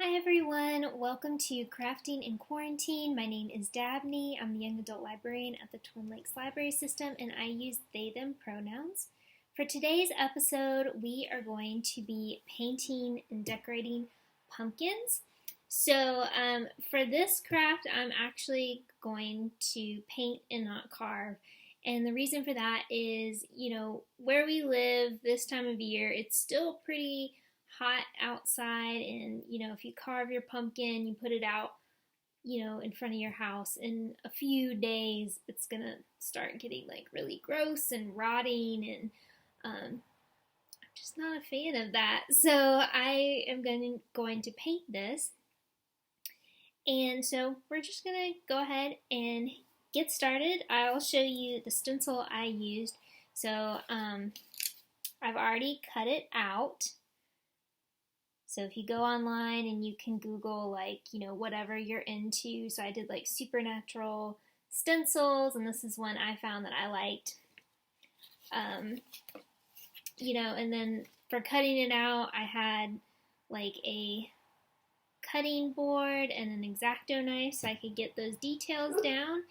Hi everyone, welcome to Crafting in Quarantine. My name is Dabney. I'm the Young Adult Librarian at the Twin Lakes Library System and I use they, them pronouns. For today's episode, we are going to be painting and decorating pumpkins. So for this craft, I'm actually going to paint and not carve. And the reason for that is, where we live this time of year, it's still pretty hot outside, and if you carve your pumpkin, you put it out in front of your house, in a few days it's gonna start getting like really gross and rotting, and I'm just not a fan of that. So I am going to paint this, and so we're just gonna go ahead and get started. I'll show you the stencil I used. So I've already cut it out. So if you go online and you can Google whatever you're into. So I did like supernatural stencils, and this is one I found that I liked. And then for cutting it out, I had like a cutting board and an X-Acto knife so I could get those details down.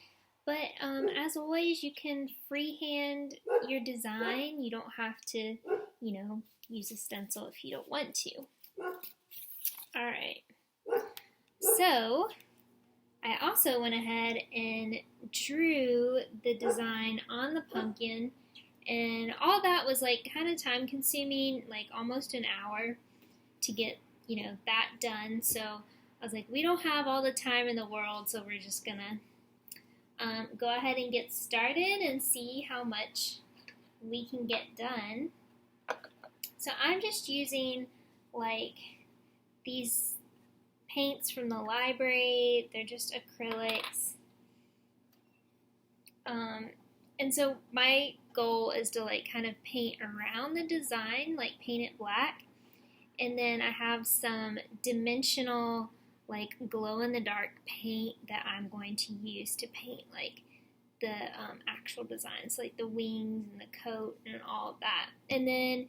But as always, you can freehand your design. You don't have to, use a stencil if you don't want to. Alright, so I also went ahead and drew the design on the pumpkin, and all that was like kind of time consuming, like almost an hour to get, that done. So I was like, we don't have all the time in the world, so we're just gonna go ahead and get started and see how much we can get done. So I'm just using like these paints from the library. They're just acrylics. And so my goal is to like kind of paint around the design, like paint it black. And then I have some dimensional like glow-in-the-dark paint that I'm going to use to paint like the actual designs, like the wings and the coat and all of that. And then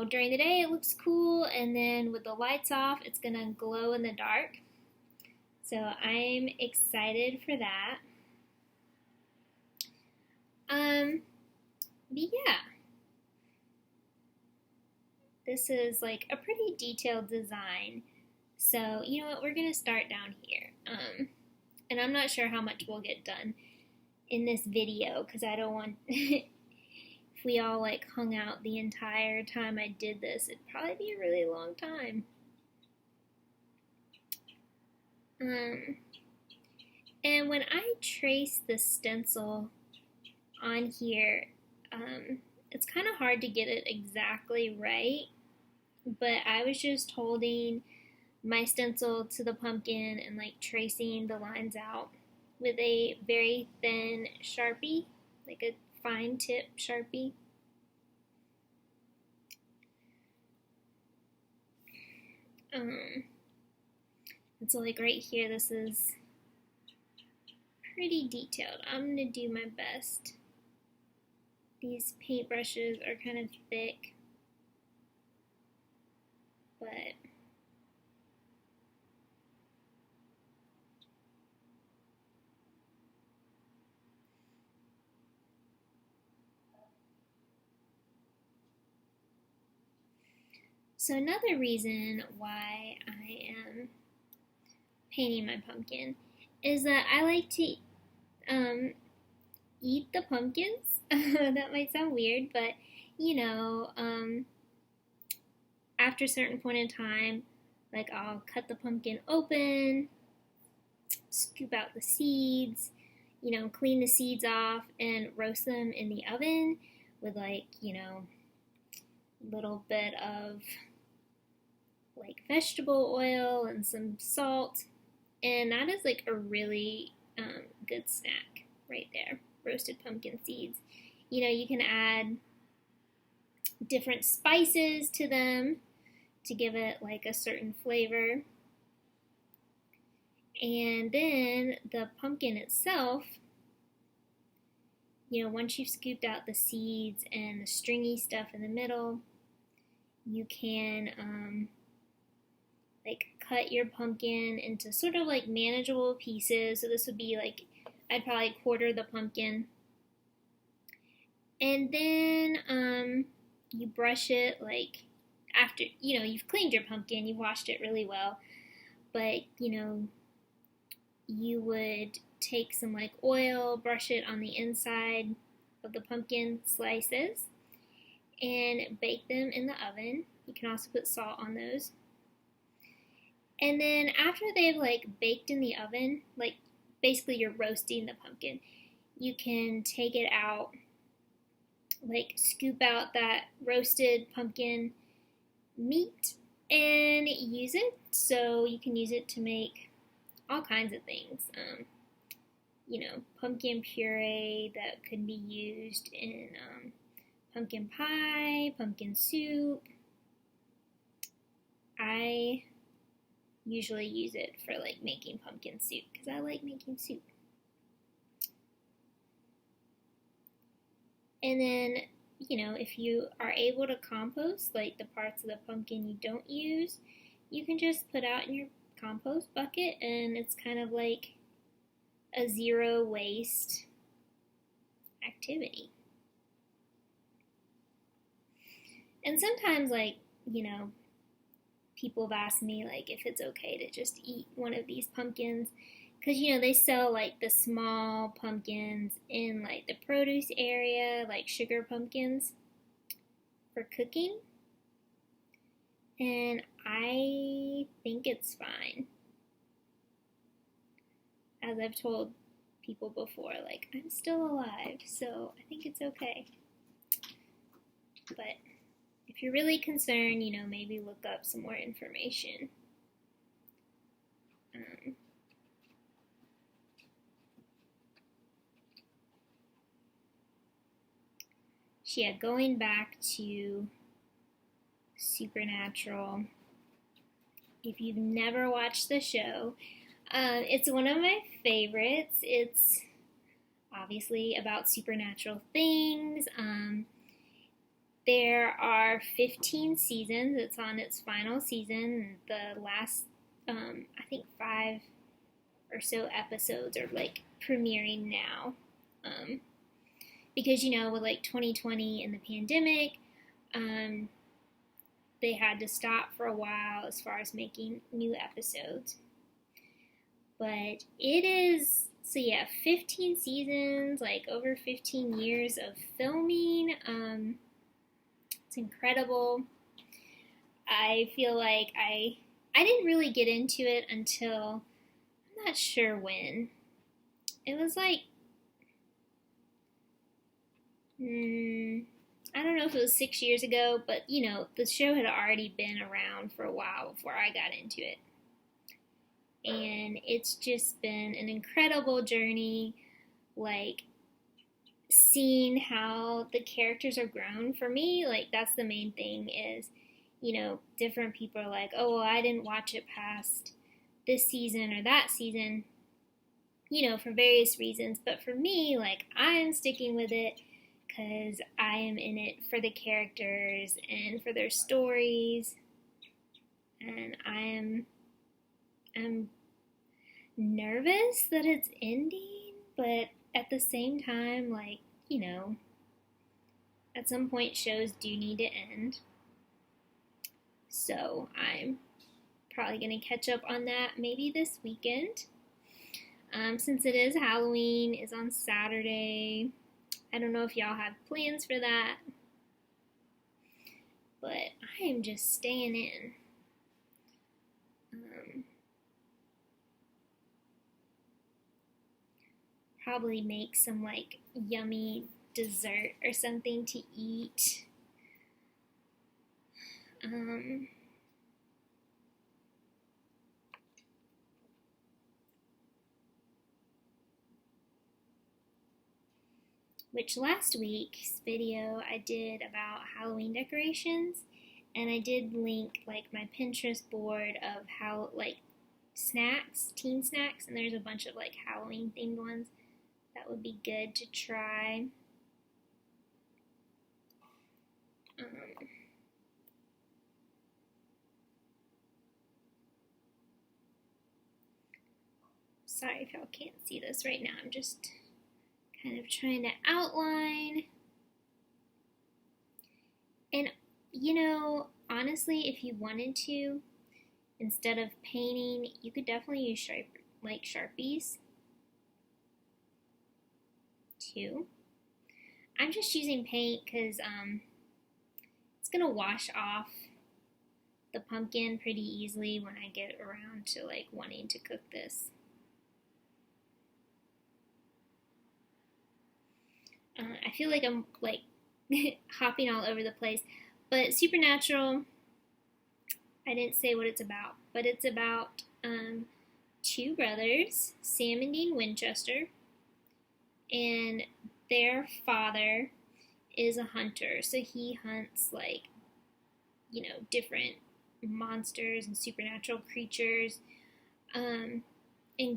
during the day it looks cool, and then with the lights off, it's gonna glow in the dark. So I'm excited for that. But yeah, this is like a pretty detailed design. So you know what, we're gonna start down here. And I'm not sure how much we'll get done in this video because I don't want. If we all like hung out the entire time I did this, it'd probably be a really long time. And when I trace the stencil on here, it's kind of hard to get it exactly right, but I was just holding my stencil to the pumpkin and like tracing the lines out with a very thin Sharpie, like a fine tip Sharpie. And so like right here, this is pretty detailed. I'm gonna do my best. These paintbrushes are kind of thick, but so another reason why I am painting my pumpkin is that I like to eat the pumpkins. That might sound weird, but after a certain point in time, like I'll cut the pumpkin open, scoop out the seeds, clean the seeds off and roast them in the oven with like, a little bit of like vegetable oil and some salt, and that is like a really good snack right there. Roasted pumpkin seeds. You can add different spices to them to give it like a certain flavor, and then the pumpkin itself, once you've scooped out the seeds and the stringy stuff in the middle, you can like cut your pumpkin into sort of like manageable pieces. So this would be like, I'd probably quarter the pumpkin. And then you brush it like after, you've cleaned your pumpkin, you've washed it really well. But, you would take some like oil, brush it on the inside of the pumpkin slices, and bake them in the oven. You can also put salt on those. And then after they've like baked in the oven, like basically you're roasting the pumpkin, you can take it out, like scoop out that roasted pumpkin meat and use it. So you can use it to make all kinds of things. Pumpkin puree that could be used in pumpkin pie, pumpkin soup. I usually use it for like making pumpkin soup because I like making soup. And then, if you are able to compost like the parts of the pumpkin you don't use, you can just put out in your compost bucket, and it's kind of like a zero waste activity. And sometimes, like, people have asked me like if it's okay to just eat one of these pumpkins, because they sell like the small pumpkins in like the produce area, like sugar pumpkins for cooking, and I think it's fine. As I've told people before, like, I'm still alive, so I think it's okay. But if you're really concerned, maybe look up some more information. Yeah, going back to Supernatural, if you've never watched the show, it's one of my favorites. It's obviously about supernatural things. There are 15 seasons. It's on its final season. The last, I think 5 or so episodes are like premiering now. Because, with like 2020 and the pandemic, they had to stop for a while as far as making new episodes. But it is, 15 seasons, like over 15 years of filming. It's incredible. I feel like I didn't really get into it until, I'm not sure when. It was like, I don't know if it was 6 years ago, but the show had already been around for a while before I got into it. And it's just been an incredible journey, like seeing how the characters are grown. For me, like that's the main thing is, different people are like, oh, well, I didn't watch it past this season or that season, for various reasons. But for me, like I'm sticking with it because I am in it for the characters and for their stories, and I'm nervous that it's ending, but at the same time, like, at some point shows do need to end. So I'm probably going to catch up on that maybe this weekend. Since it is Halloween, is on Saturday. I don't know if y'all have plans for that, but I am just staying in. Probably make some like yummy dessert or something to eat. Which last week's video I did about Halloween decorations, and I did link like my Pinterest board of how like snacks, teen snacks, and there's a bunch of like Halloween themed ones that would be good to try. Sorry if y'all can't see this right now. I'm just kind of trying to outline. And, you know, honestly, if you wanted to, instead of painting, you could definitely use Sharpies too. I'm just using paint because it's going to wash off the pumpkin pretty easily when I get around to like wanting to cook this. I feel like I'm like hopping all over the place, but Supernatural, I didn't say what it's about, but it's about two brothers, Sam and Dean Winchester, and their father is a hunter, so he hunts like, you know, different monsters and supernatural creatures, and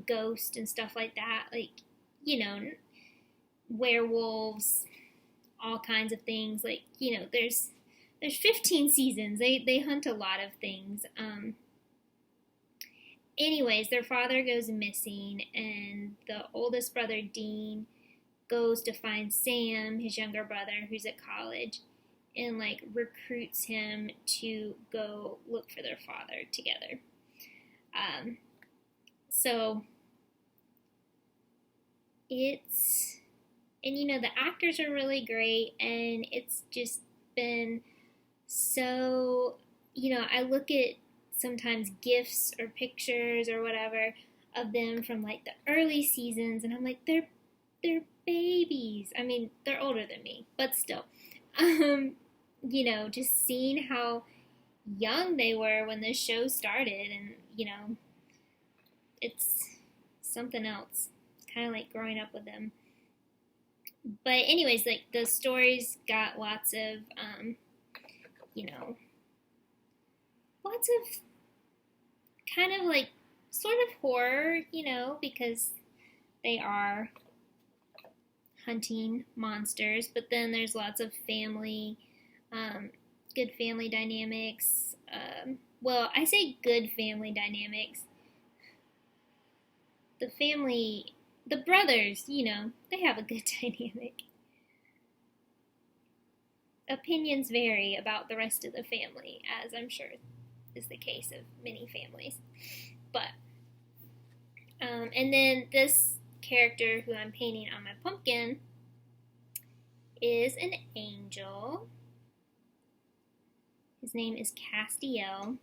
ghosts and stuff like that, like, you know, werewolves, all kinds of things. Like, you know, there's 15 seasons. They hunt a lot of things. Anyways, their father goes missing, and the oldest brother, Dean, goes to find Sam, his younger brother, who's at college, and like recruits him to go look for their father together. So it's, and you know, the actors are really great, and it's just been so, you know, I look at sometimes GIFs or pictures or whatever of them from like the early seasons, and I'm like, they're babies. I mean, they're older than me, but still. You know, just seeing how young they were when this show started, and, you know, it's something else. It's kind of like growing up with them. But anyways, like, the stories got lots of, you know, lots of kind of like sort of horror, you know, because they are hunting monsters, but then there's lots of family, good family dynamics. Well, I say good family dynamics. The brothers, you know, they have a good dynamic. Opinions vary about the rest of the family, as I'm sure is the case of many families. But, and then this character who I'm painting on my pumpkin is an angel. His name is Castiel.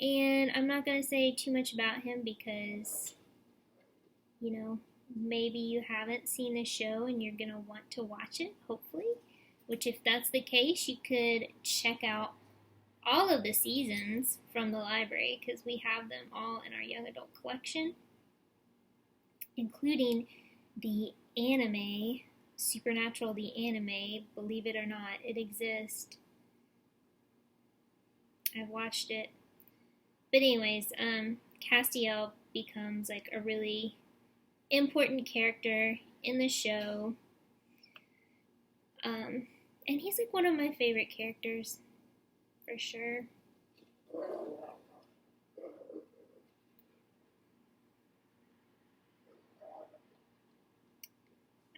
And I'm not going to say too much about him because, you know, maybe you haven't seen the show and you're going to want to watch it, hopefully. Which, if that's the case, you could check out all of the seasons from the library, because we have them all in our young adult collection, including the anime, Supernatural, the anime. Believe it or not, it exists. I've watched it. But anyways, Castiel becomes like a really important character in the show. And he's like one of my favorite characters, for sure.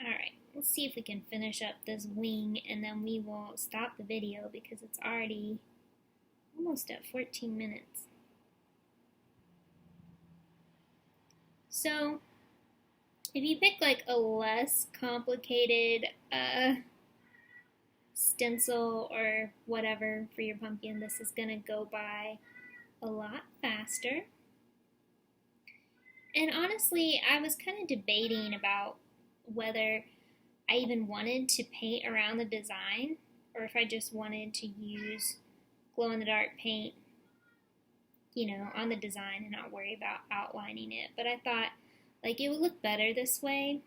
Alright, let's see if we can finish up this wing, and then we will stop the video because it's already almost at 14 minutes. So, if you pick like a less complicated stencil or whatever for your pumpkin, this is going to go by a lot faster. And honestly, I was kind of debating about whether I even wanted to paint around the design or if I just wanted to use glow-in-the-dark paint, you know, on the design and not worry about outlining it. But I thought, like, it would look better this way.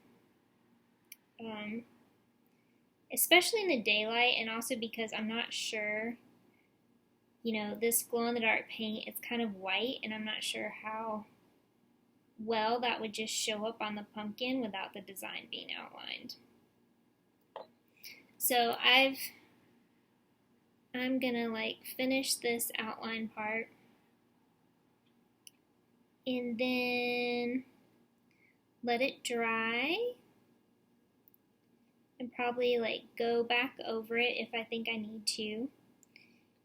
Especially in the daylight, and also because I'm not sure, you know, this glow-in-the-dark paint, it's kind of white, and I'm not sure how well that would just show up on the pumpkin without the design being outlined. So I'm gonna like finish this outline part, and then let it dry, and probably like go back over it if I think I need to.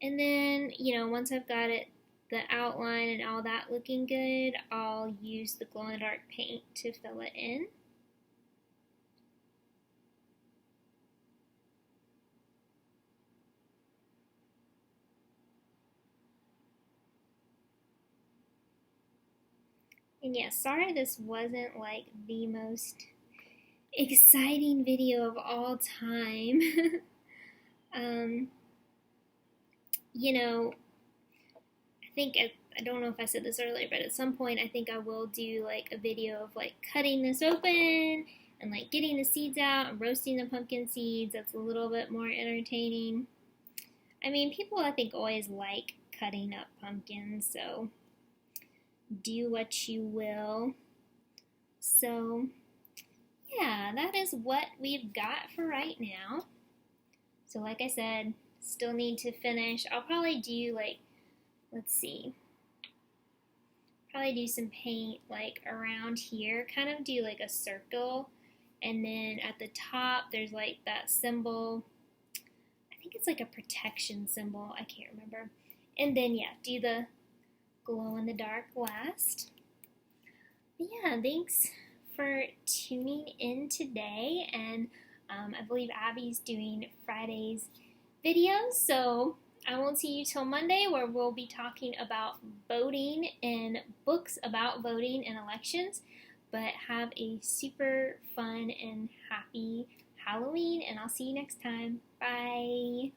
And then, once I've got it, the outline and all that looking good, I'll use the glow-in-the-dark paint to fill it in. And yeah, sorry this wasn't like the most exciting video of all time. I don't know if I said this earlier, but at some point I think I will do like a video of like cutting this open and like getting the seeds out and roasting the pumpkin seeds. That's a little bit more entertaining. I mean, people I think always like cutting up pumpkins, so do what you will. So yeah, that is what we've got for right now. So like I said, still need to finish. I'll probably do like, let's see, probably do some paint like around here, kind of do like a circle, and then at the top there's like that symbol. I think it's like a protection symbol, I can't remember. And then yeah, do the glow in the dark last. But yeah, thanks for tuning in today, and I believe Abby's doing Friday's videos, so I won't see you till Monday, where we'll be talking about voting and books about voting in elections. But have a super fun and happy Halloween, and I'll see you next time. Bye!